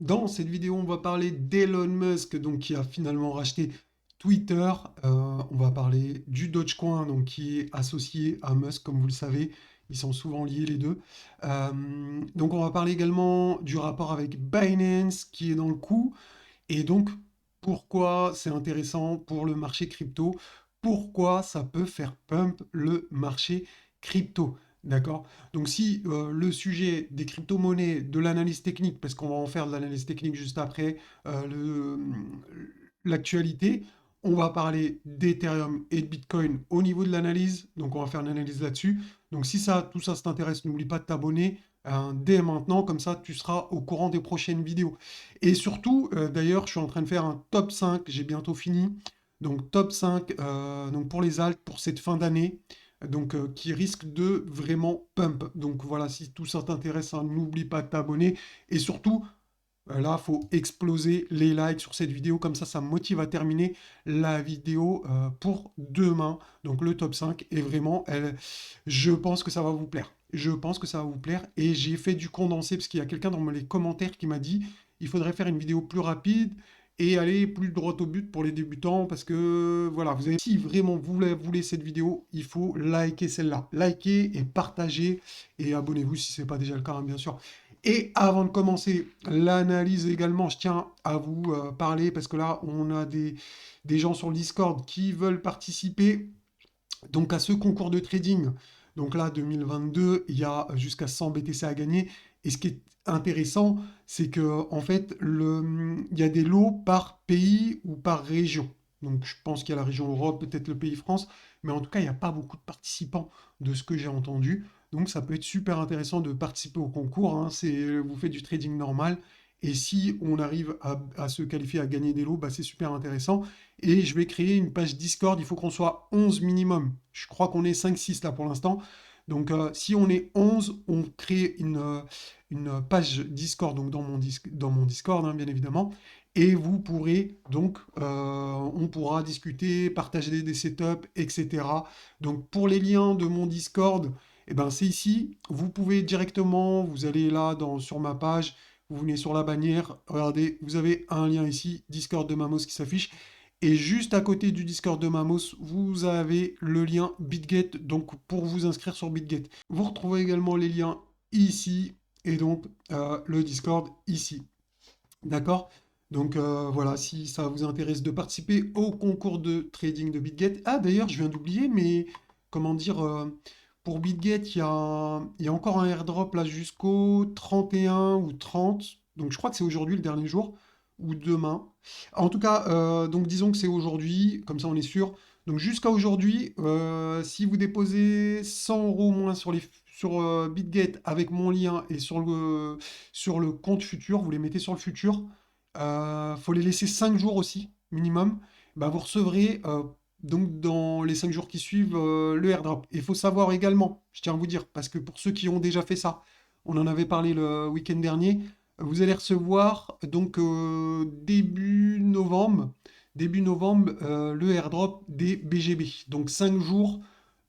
Dans cette vidéo, on va parler d'Elon Musk, donc qui a finalement racheté Twitter. On va parler du Dogecoin, donc qui est associé à Musk, comme vous le savez. Ils sont souvent liés les deux. Donc on va parler également du rapport avec Binance qui est dans le coup. Et donc pourquoi c'est intéressant pour le marché crypto, pourquoi ça peut faire pump le marché crypto. D'accord? Donc si le sujet des crypto-monnaies, de l'analyse technique, parce qu'on va en faire de l'analyse technique juste après l'actualité, on va parler d'Ethereum et de Bitcoin au niveau de l'analyse, donc on va faire une analyse là-dessus. Donc si ça, tout ça t'intéresse, n'oublie pas de t'abonner dès maintenant, comme ça tu seras au courant des prochaines vidéos. Et surtout, d'ailleurs, je suis en train de faire un top 5, j'ai bientôt fini. Donc top 5 donc pour les alts pour cette fin d'année, donc qui risque de vraiment pump. Donc voilà, si tout ça t'intéresse, hein, n'oublie pas de t'abonner. Et surtout, là, il faut exploser les likes sur cette vidéo, comme ça me motive à terminer la vidéo pour demain. Donc le top 5 est vraiment, je pense que ça va vous plaire. Je pense que ça va vous plaire. Et j'ai fait du condensé, parce qu'il y a quelqu'un dans les commentaires qui m'a dit, il faudrait faire une vidéo plus rapide et aller plus droit au but pour les débutants, parce que voilà, vous avez, si vraiment vous voulez cette vidéo, il faut liker celle-là. Liker et partager, et abonnez-vous si ce n'est pas déjà le cas, hein, bien sûr. Et avant de commencer l'analyse également, je tiens à vous parler, parce que là, on a des gens sur le Discord qui veulent participer donc à ce concours de trading. Donc là, 2022, il y a jusqu'à 100 BTC à gagner. Et ce qui est intéressant, c'est que en fait, il y a des lots par pays ou par région. Donc je pense qu'il y a la région Europe, peut-être le pays France, mais en tout cas, il n'y a pas beaucoup de participants de ce que j'ai entendu. Donc ça peut être super intéressant de participer au concours, hein. Vous faites du trading normal. Et si on arrive à se qualifier à gagner des lots, bah, c'est super intéressant. Et je vais créer une page Discord. Il faut qu'on soit 11 minimum. Je crois qu'on est 5-6 là pour l'instant. Donc si on est 11, on crée une page Discord, donc dans mon Discord, hein, bien évidemment. Et vous pourrez donc, on pourra discuter, partager des setups, etc. Donc pour les liens de mon Discord, eh ben, c'est ici. Vous pouvez directement, vous allez là sur ma page, vous venez sur la bannière, regardez, vous avez un lien ici, Discord de Mamos qui s'affiche. Et juste à côté du Discord de Mamos, vous avez le lien BitGet, donc pour vous inscrire sur BitGet. Vous retrouvez également les liens ici, et donc le Discord ici. D'accord? Donc voilà, si ça vous intéresse de participer au concours de trading de BitGet. Ah d'ailleurs, je viens d'oublier, mais comment dire, pour BitGet, il y a encore un airdrop là jusqu'au 31 ou 30. Donc je crois que c'est aujourd'hui le dernier jour, ou demain. En tout cas, donc disons que c'est aujourd'hui, comme ça on est sûr. Donc jusqu'à aujourd'hui, si vous déposez 100 euros au moins sur BitGet avec mon lien et sur le compte futur, vous les mettez sur le futur, faut les laisser 5 jours aussi, minimum, bah, vous recevrez donc dans les 5 jours qui suivent le airdrop. Et il faut savoir également, je tiens à vous dire, parce que pour ceux qui ont déjà fait ça, on en avait parlé le week-end dernier, vous allez recevoir donc début novembre, le airdrop des BGB. Donc 5 jours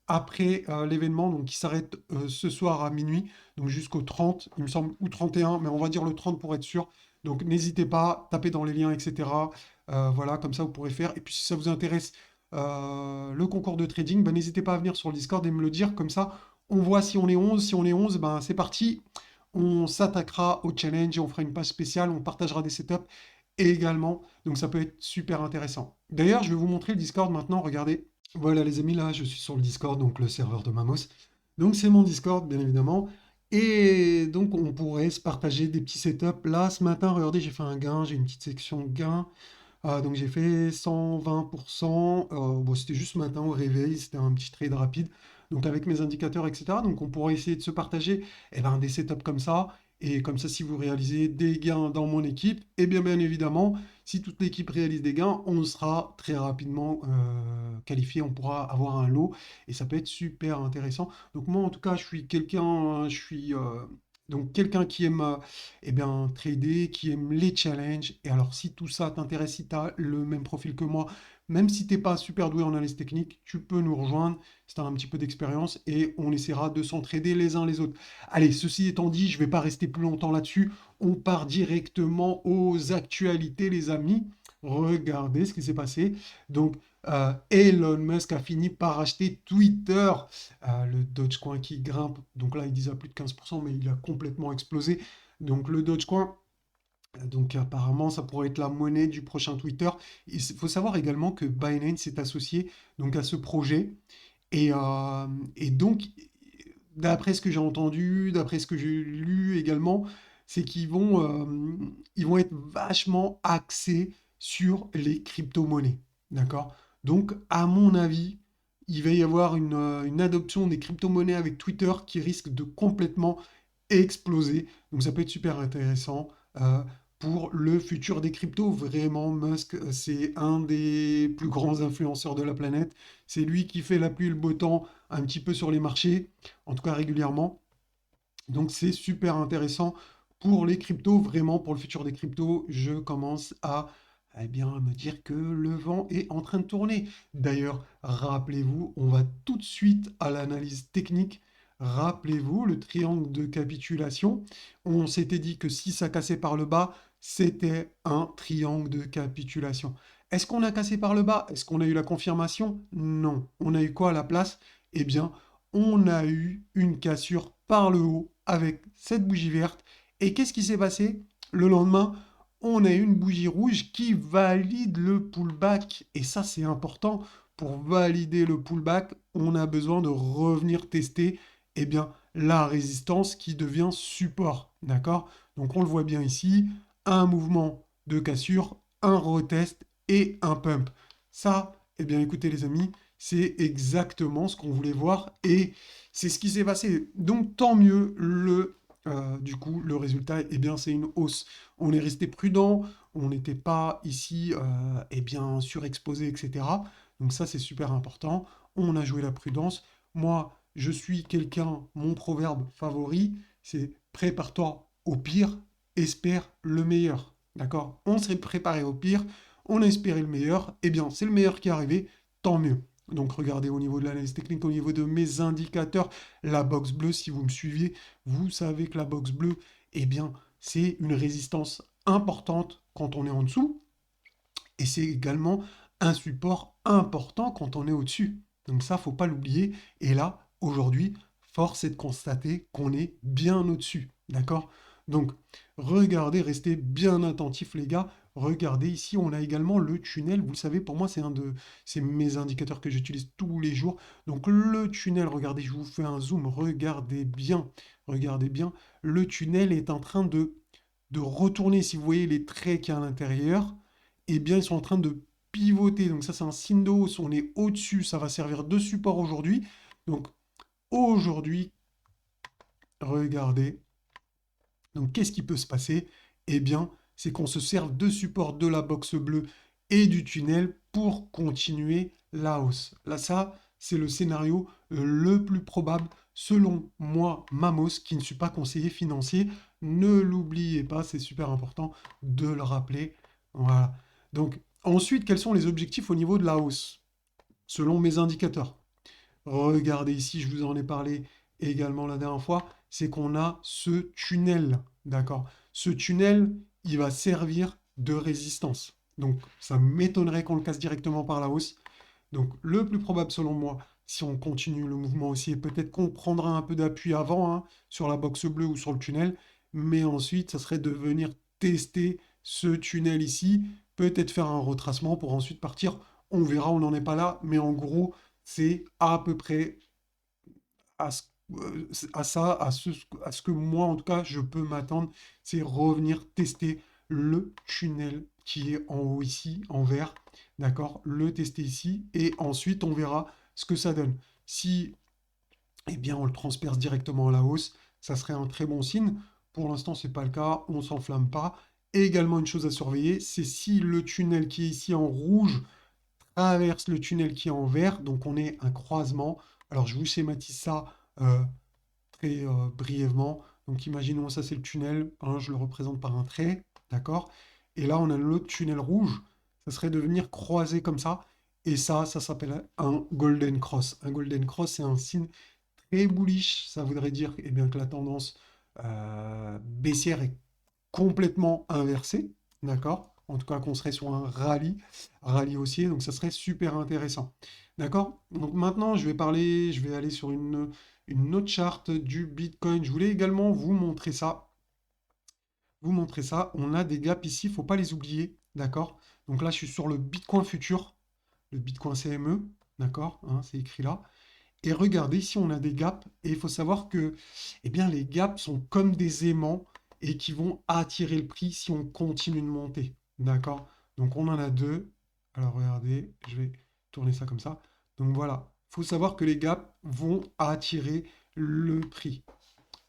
après l'événement, donc qui s'arrête ce soir à minuit, donc jusqu'au 30, il me semble, ou 31, mais on va dire le 30 pour être sûr. Donc n'hésitez pas, tapez dans les liens, etc. Voilà, comme ça vous pourrez faire. Et puis si ça vous intéresse le concours de trading, ben, n'hésitez pas à venir sur le Discord et me le dire, comme ça on voit si on est 11. Si on est 11, ben, c'est parti. On s'attaquera au challenge et on fera une page spéciale, on partagera des setups également. Donc ça peut être super intéressant. D'ailleurs, je vais vous montrer le Discord maintenant, regardez. Voilà les amis, là je suis sur le Discord, donc le serveur de Mamos. Donc c'est mon Discord, bien évidemment. Et donc on pourrait se partager des petits setups. Là ce matin, regardez, j'ai fait un gain, j'ai une petite section gain. Donc j'ai fait 120%. Bon, c'était juste ce matin au réveil, c'était un petit trade rapide. Donc avec mes indicateurs, etc. Donc on pourrait essayer de se partager eh ben, des setups comme ça. Et comme ça, si vous réalisez des gains dans mon équipe, et bien évidemment, si toute l'équipe réalise des gains, on sera très rapidement qualifié, on pourra avoir un lot et ça peut être super intéressant. Donc moi, en tout cas, je suis quelqu'un, je suis Donc quelqu'un qui aime eh bien, trader, qui aime les challenges. Et alors si tout ça t'intéresse, si tu as le même profil que moi, même si t'es pas super doué en analyse technique, tu peux nous rejoindre si tu as un petit peu d'expérience et on essaiera de s'entraider les uns les autres. Allez, ceci étant dit, je vais pas rester plus longtemps là-dessus. On part directement aux actualités, les amis. Regardez ce qui s'est passé. Donc, Elon Musk a fini par acheter Twitter. Le Dogecoin qui grimpe, donc là ils disent à plus de 15%, mais il a complètement explosé. Donc le Dogecoin, donc apparemment ça pourrait être la monnaie du prochain Twitter. Il faut savoir également que Binance est associé donc à ce projet. Et donc, d'après ce que j'ai entendu, d'après ce que j'ai lu également, c'est ils vont être vachement axés sur les crypto-monnaies. D'accord? Donc, à mon avis, il va y avoir une adoption des crypto-monnaies avec Twitter qui risque de complètement exploser. Donc, ça peut être super intéressant. Pour le futur des cryptos, vraiment, Musk, c'est un des plus grands influenceurs de la planète. C'est lui qui fait la pluie et le beau temps un petit peu sur les marchés, en tout cas régulièrement. Donc c'est super intéressant pour les cryptos, vraiment pour le futur des cryptos. Je commence à eh bien, me dire que le vent est en train de tourner. D'ailleurs, rappelez-vous, on va tout de suite à l'analyse technique. Rappelez-vous le triangle de capitulation. On s'était dit que si ça cassait par le bas, c'était un triangle de capitulation. Est-ce qu'on a cassé par le bas? Est-ce qu'on a eu la confirmation? Non. On a eu quoi à la place? Eh bien, on a eu une cassure par le haut avec cette bougie verte. Et qu'est-ce qui s'est passé? Le lendemain, on a eu une bougie rouge qui valide le pullback. Et ça, c'est important. Pour valider le pullback, on a besoin de revenir tester eh bien, la résistance qui devient support. D'accord? Donc on le voit bien ici, un mouvement de cassure, un retest et un pump. Ça, eh bien écoutez les amis, c'est exactement ce qu'on voulait voir et c'est ce qui s'est passé. Donc tant mieux, du coup, le résultat, eh bien, c'est une hausse. On est resté prudent, on n'était pas ici, eh bien, surexposé, etc. Donc ça, c'est super important. On a joué la prudence. Moi, je suis quelqu'un, mon proverbe favori, c'est prépare-toi au pire, espère le meilleur. D'accord? On s'est préparé au pire, on a espéré le meilleur. Eh bien, c'est le meilleur qui est arrivé, tant mieux. Donc regardez au niveau de l'analyse technique, au niveau de mes indicateurs, la box bleue, si vous me suiviez, vous savez que la box bleue, eh bien, c'est une résistance importante quand on est en dessous, et c'est également un support important quand on est au-dessus. Donc ça, faut pas l'oublier. Et là, aujourd'hui, force est de constater qu'on est bien au-dessus. D'accord? Donc, regardez, restez bien attentifs, les gars. Regardez, ici, on a également le tunnel. Vous le savez, pour moi, c'est mes indicateurs que j'utilise tous les jours. Donc, le tunnel, regardez, je vous fais un zoom. Regardez bien. Regardez bien. Le tunnel est en train de retourner. Si vous voyez les traits qu'il y a à l'intérieur, eh bien, ils sont en train de pivoter. Donc ça, c'est un signe de hausse. On est au-dessus. Ça va servir de support aujourd'hui. Donc aujourd'hui, regardez. Donc qu'est-ce qui peut se passer? Eh bien, c'est qu'on se serve de support de la box bleue et du tunnel pour continuer la hausse. Là, ça, c'est le scénario le plus probable selon moi, Mamos, qui ne suis pas conseiller financier. Ne l'oubliez pas, c'est super important de le rappeler. Voilà. Donc, ensuite, quels sont les objectifs au niveau de la hausse, selon mes indicateurs? Regardez ici, je vous en ai parlé également la dernière fois, c'est qu'on a ce tunnel, d'accord? Ce tunnel, il va servir de résistance. Donc, ça m'étonnerait qu'on le casse directement par la hausse. Donc, le plus probable selon moi, si on continue le mouvement haussier, peut-être qu'on prendra un peu d'appui avant, hein, sur la boxe bleue ou sur le tunnel, mais ensuite, ça serait de venir tester ce tunnel ici, peut-être faire un retracement pour ensuite partir. On verra, on n'en est pas là, mais en gros, c'est à peu près à, à ça, à ce que moi, en tout cas, je peux m'attendre, c'est revenir tester le tunnel qui est en haut ici, en vert, d'accord? Le tester ici, et ensuite, on verra ce que ça donne. Si, eh bien, on le transperce directement à la hausse, ça serait un très bon signe. Pour l'instant, c'est pas le cas, on s'enflamme pas. Et également, une chose à surveiller, c'est si le tunnel qui est ici en rouge traverse le tunnel qui est en vert, donc on est un croisement. Alors je vous schématise ça très brièvement. Donc imaginons ça c'est le tunnel, hein, je le représente par un trait, d'accord? Et là on a l'autre tunnel rouge, ça serait de venir croiser comme ça, et ça s'appelle un golden cross. Un golden cross c'est un signe très bullish, ça voudrait dire eh bien, que la tendance baissière est complètement inversée, d'accord? En tout cas qu'on serait sur un rallye haussier, donc ça serait super intéressant. D'accord? Donc maintenant, je vais aller sur une autre charte du Bitcoin. Je voulais également vous montrer ça. Vous montrer ça. On a des gaps ici, il ne faut pas les oublier. D'accord? Donc là, je suis sur le Bitcoin futur, le Bitcoin CME. D'accord? Hein, c'est écrit là. Et regardez, ici, on a des gaps. Et il faut savoir que eh bien, les gaps sont comme des aimants et qui vont attirer le prix si on continue de monter. D'accord? Donc on en a deux. Alors regardez, je vais tourner ça comme ça. Donc voilà, il faut savoir que les gaps vont attirer le prix.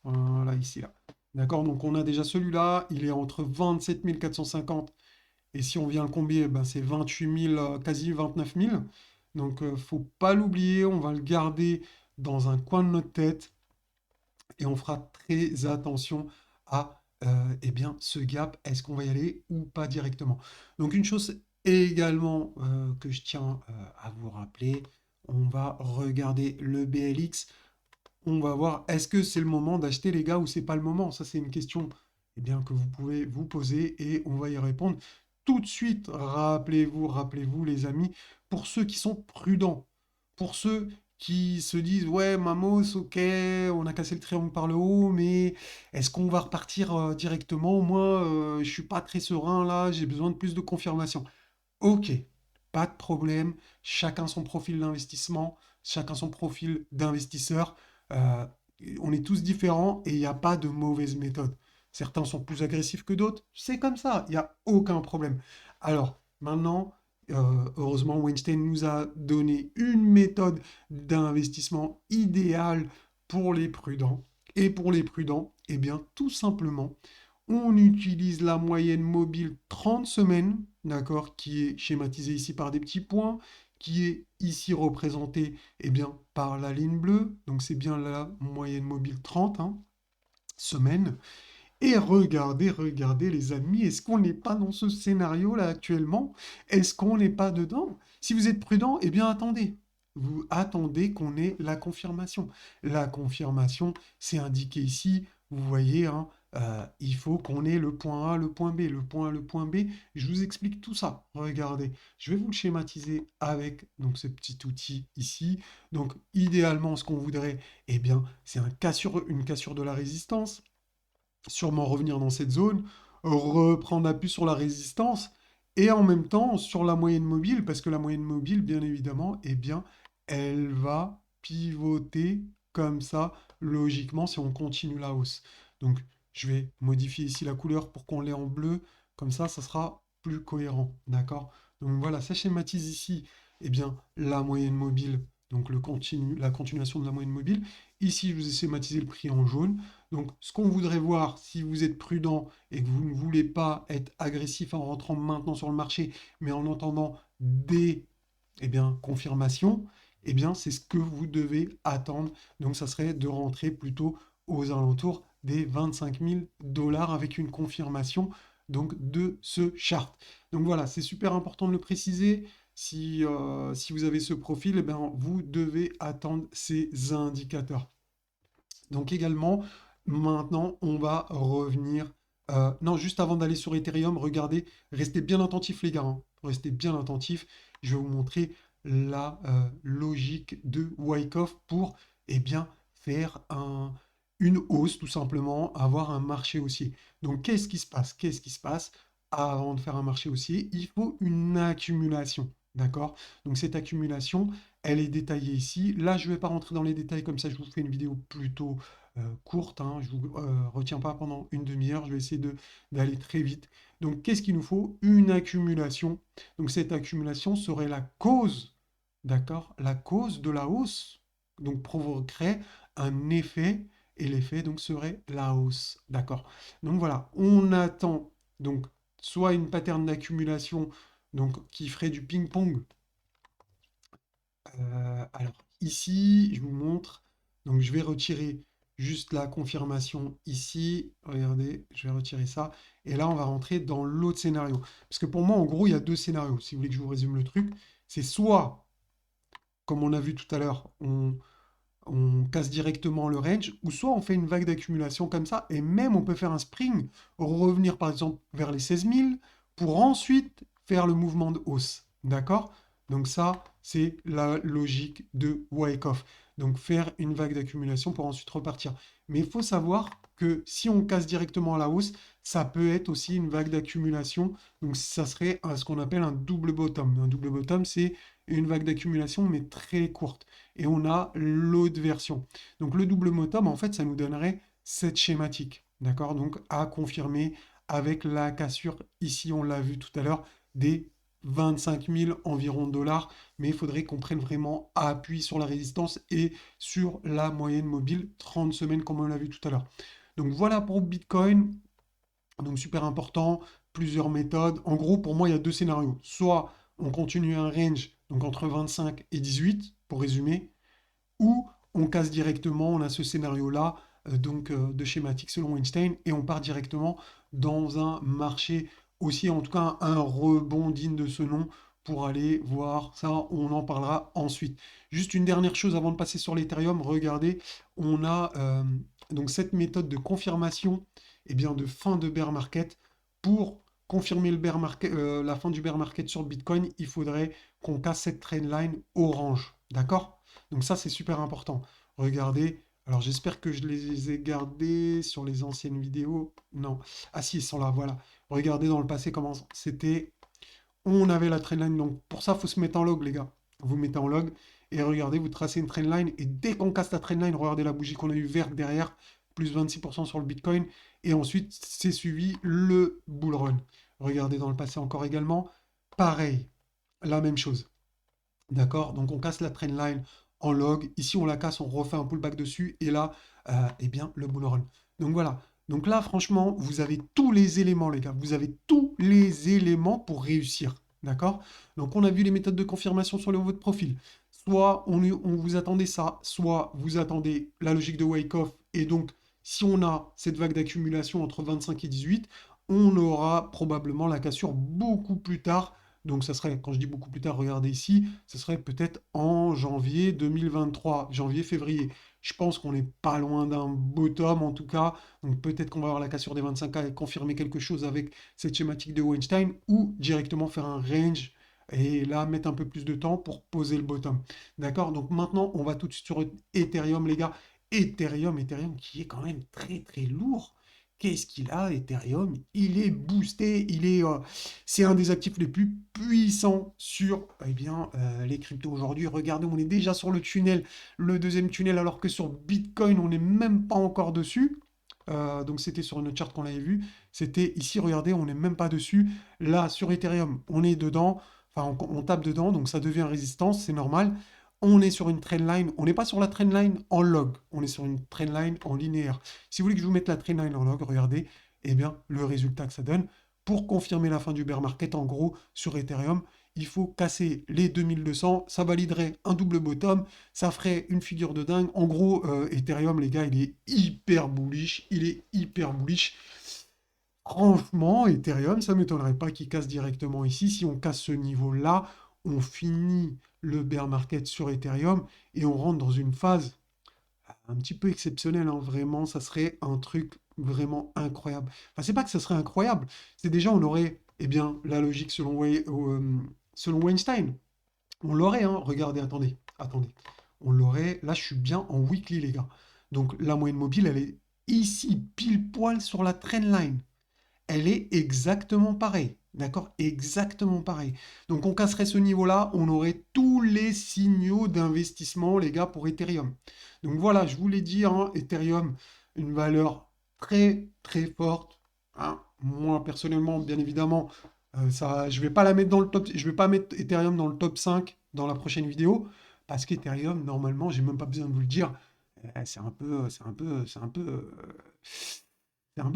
Voilà, ici, là. D'accord? Donc on a déjà celui-là, il est entre 27 450 et si on vient le combiner, ben, c'est 28 000, quasi 29 000. Donc faut pas l'oublier, on va le garder dans un coin de notre tête et on fera très attention à eh bien, ce gap, est-ce qu'on va y aller ou pas directement. Donc une chose également que je tiens à vous rappeler, on va regarder le BLX, on va voir est-ce que c'est le moment d'acheter les gars ou c'est pas le moment. Ça c'est une question eh bien, que vous pouvez vous poser et on va y répondre tout de suite. Rappelez-vous les amis, pour ceux qui sont prudents, pour ceux qui se disent ouais Mamos, ok, on a cassé le triangle par le haut, mais est-ce qu'on va repartir directement? Moi, je suis pas très serein là, j'ai besoin de plus de confirmation. Ok, pas de problème. Chacun son profil d'investissement, chacun son profil d'investisseur. Euh, on est tous différents et il n'y a pas de mauvaise méthode. Certains sont plus agressifs que d'autres, c'est comme ça, il n'y a aucun problème. Alors, maintenant, heureusement, Weinstein nous a donné une méthode d'investissement idéale pour les prudents. Et pour les prudents, eh bien, tout simplement, on utilise la moyenne mobile 30 semaines, d'accord, qui est schématisée ici par des petits points, qui est ici représentée eh bien, par la ligne bleue. Donc c'est bien la moyenne mobile 30 hein, semaines. Et regardez les amis, est-ce qu'on n'est pas dans ce scénario-là actuellement? Est-ce qu'on n'est pas dedans? Si vous êtes prudent, eh bien attendez. Vous attendez qu'on ait la confirmation. La confirmation, c'est indiqué ici, vous voyez, hein, il faut qu'on ait le point A, le point B, le point A, le point B. Je vous explique tout ça. Regardez, je vais vous le schématiser avec donc, ce petit outil ici. Donc idéalement, ce qu'on voudrait, eh bien, c'est une cassure de la résistance sûrement revenir dans cette zone, reprendre appui sur la résistance et en même temps sur la moyenne mobile, parce que la moyenne mobile, bien évidemment, eh bien, elle va pivoter comme ça, logiquement, si on continue la hausse. Donc, je vais modifier ici la couleur pour qu'on l'ait en bleu, comme ça sera plus cohérent, d'accord? Donc voilà, ça schématise ici, eh bien, la moyenne mobile, donc la continuation de la moyenne mobile. Ici, je vous ai schématisé le prix en jaune. Donc, ce qu'on voudrait voir, si vous êtes prudent et que vous ne voulez pas être agressif en rentrant maintenant sur le marché, mais en entendant des confirmations, eh bien, c'est ce que vous devez attendre. Donc, ça serait de rentrer plutôt aux alentours des 25 000 dollars avec une confirmation donc, de ce chart. Donc voilà, c'est super important de le préciser. Si vous avez ce profil, eh bien, vous devez attendre ces indicateurs. Donc également, maintenant, on va revenir. Non, juste avant d'aller sur Ethereum, regardez, restez bien attentifs les gars, hein. Restez bien attentifs. Je vais vous montrer la logique de Wyckoff pour eh bien, faire une hausse tout simplement, avoir un marché haussier. Donc qu'est-ce qui se passe? Qu'est-ce qui se passe? Avant de faire un marché haussier, il faut une accumulation. D'accord? Donc cette accumulation, elle est détaillée ici. Là, je ne vais pas rentrer dans les détails, comme ça je vous fais une vidéo plutôt courte, hein. Je ne vous retiens pas pendant une demi-heure, je vais essayer d'aller très vite. Donc qu'est-ce qu'il nous faut? Une accumulation. Donc cette accumulation serait la cause, d'accord? La cause de la hausse. Donc provoquerait un effet, et l'effet donc serait la hausse. D'accord? Donc voilà, on attend donc soit une pattern d'accumulation donc qui ferait du ping-pong. Alors ici, je vous montre. Donc je vais retirer juste la confirmation ici. Regardez, je vais retirer ça. Et là, on va rentrer dans l'autre scénario. Parce que pour moi, en gros, il y a deux scénarios. Si vous voulez que je vous résume le truc, c'est soit, comme on a vu tout à l'heure, on casse directement le range, ou soit on fait une vague d'accumulation comme ça, et même on peut faire un spring, revenir par exemple vers les 16 000, pour ensuite faire le mouvement de hausse. D'accord? Donc ça, c'est la logique de Wyckoff. Donc faire une vague d'accumulation pour ensuite repartir. Mais il faut savoir que si on casse directement à la hausse, ça peut être aussi une vague d'accumulation. Donc ça serait ce qu'on appelle un double bottom. Un double bottom, c'est une vague d'accumulation, mais très courte. Et on a l'autre version. Donc le double bottom, en fait, ça nous donnerait cette schématique. D'accord? Donc à confirmer avec la cassure, ici on l'a vu tout à l'heure, des 25 000 environ dollars, mais il faudrait qu'on prenne vraiment appui sur la résistance et sur la moyenne mobile 30 semaines comme on l'a vu tout à l'heure. Donc voilà pour Bitcoin, donc super important, plusieurs méthodes. En gros, pour moi, il y a deux scénarios. Soit on continue un range, donc entre 25 et 18, pour résumer, ou on casse directement, on a ce scénario-là, de schématique selon Einstein, et on part directement dans un marché aussi, en tout cas un rebond digne de ce nom, pour aller voir ça, on en parlera ensuite. Juste une dernière chose avant de passer sur l'Ethereum, regardez, on a donc cette méthode de confirmation de fin de bear market. Pour confirmer le bear market, la fin du bear market sur Bitcoin, il faudrait qu'on casse cette trendline orange, d'accord? Donc ça, c'est super important. Regardez. Alors j'espère que je les ai gardés sur les anciennes vidéos. Non. Ah si, ils sont là, voilà. Regardez dans le passé comment c'était. On avait la trendline. Donc pour ça, il faut se mettre en log, les gars. Vous mettez en log et regardez, vous tracez une trendline. Et dès qu'on casse la trendline, regardez la bougie qu'on a eu verte derrière, plus 26% sur le Bitcoin. Et ensuite, c'est suivi le bull run. Regardez dans le passé encore également. Pareil, la même chose. D'accord? Donc on casse la trendline en log. Ici, on la casse, on refait un pullback dessus. Et là, le bull run. Donc voilà. Donc là, franchement, vous avez tous les éléments, les gars. Vous avez tous les éléments pour réussir. D'accord? Donc on a vu les méthodes de confirmation sur votre profil. Soit on vous attendait ça, soit vous attendez la logique de Wyckoff. Et donc, si on a cette vague d'accumulation entre 25 et 18, on aura probablement la cassure beaucoup plus tard. Donc ça serait, quand je dis beaucoup plus tard, regardez ici, ce serait peut-être en janvier 2023, janvier-février. Je pense qu'on n'est pas loin d'un bottom en tout cas. Donc peut-être qu'on va avoir la cassure des 25K et confirmer quelque chose avec cette schématique de Weinstein ou directement faire un range et là mettre un peu plus de temps pour poser le bottom. D'accord? Donc maintenant, on va tout de suite sur Ethereum, les gars. Ethereum qui est quand même très très lourd. Qu'est-ce qu'il a, Ethereum? Il est boosté, c'est un des actifs les plus puissants sur les cryptos aujourd'hui. Regardez, on est déjà sur le tunnel, le deuxième tunnel, alors que sur Bitcoin, on n'est même pas encore dessus. Donc c'était sur une chart qu'on avait vu. C'était ici, regardez, on n'est même pas dessus. Là, sur Ethereum, on est dedans. Enfin, on tape dedans, donc ça devient résistance, c'est normal. On est sur une trendline. On n'est pas sur la trendline en log. On est sur une trendline en linéaire. Si vous voulez que je vous mette la trendline en log, regardez, le résultat que ça donne. Pour confirmer la fin du bear market, en gros, sur Ethereum, il faut casser les 2200. Ça validerait un double bottom. Ça ferait une figure de dingue. En gros, Ethereum, les gars, il est hyper bullish. Il est hyper bullish. Franchement, Ethereum, ça ne m'étonnerait pas qu'il casse directement ici. Si on casse ce niveau-là, on finit le bear market sur Ethereum et on rentre dans une phase un petit peu exceptionnelle, hein. Vraiment, ça serait un truc vraiment incroyable. Enfin, c'est pas que ça serait incroyable, c'est déjà, on aurait, la logique selon Weinstein. On l'aurait, hein. Regardez, attendez. On l'aurait. Là, je suis bien en weekly, les gars. Donc, la moyenne mobile, elle est ici, pile poil sur la trendline. Elle est exactement pareille. D'accord? Exactement pareil. Donc on casserait ce niveau-là, on aurait tous les signaux d'investissement, les gars, pour Ethereum. Donc voilà, je vous l'ai dit, hein, Ethereum, une valeur très très forte, hein. Moi, personnellement, bien évidemment, ça, je vais pas la mettre dans le top, je vais pas mettre Ethereum dans le top 5 dans la prochaine vidéo, parce qu'Ethereum, normalement, j'ai même pas besoin de vous le dire, c'est un peu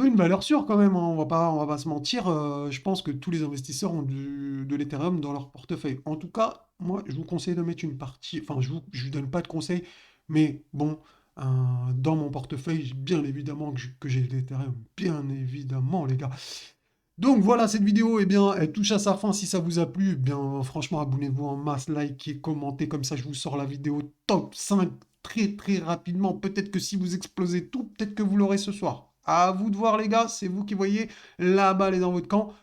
une valeur sûre quand même, hein. On va pas se mentir. Je pense que tous les investisseurs ont de l'Ethereum dans leur portefeuille. En tout cas, moi, je vous conseille de mettre une partie. Enfin, je vous donne pas de conseils, mais bon, dans mon portefeuille, bien évidemment que j'ai l'Ethereum, bien évidemment les gars. Donc voilà, cette vidéo, eh bien, elle touche à sa fin. Si ça vous a plu, eh bien, franchement, abonnez-vous en masse, likez, commentez, comme ça je vous sors la vidéo top 5 très très rapidement. Peut-être que si vous explosez tout, peut-être que vous l'aurez ce soir. À vous de voir les gars, c'est vous qui voyez, la balle est dans votre camp.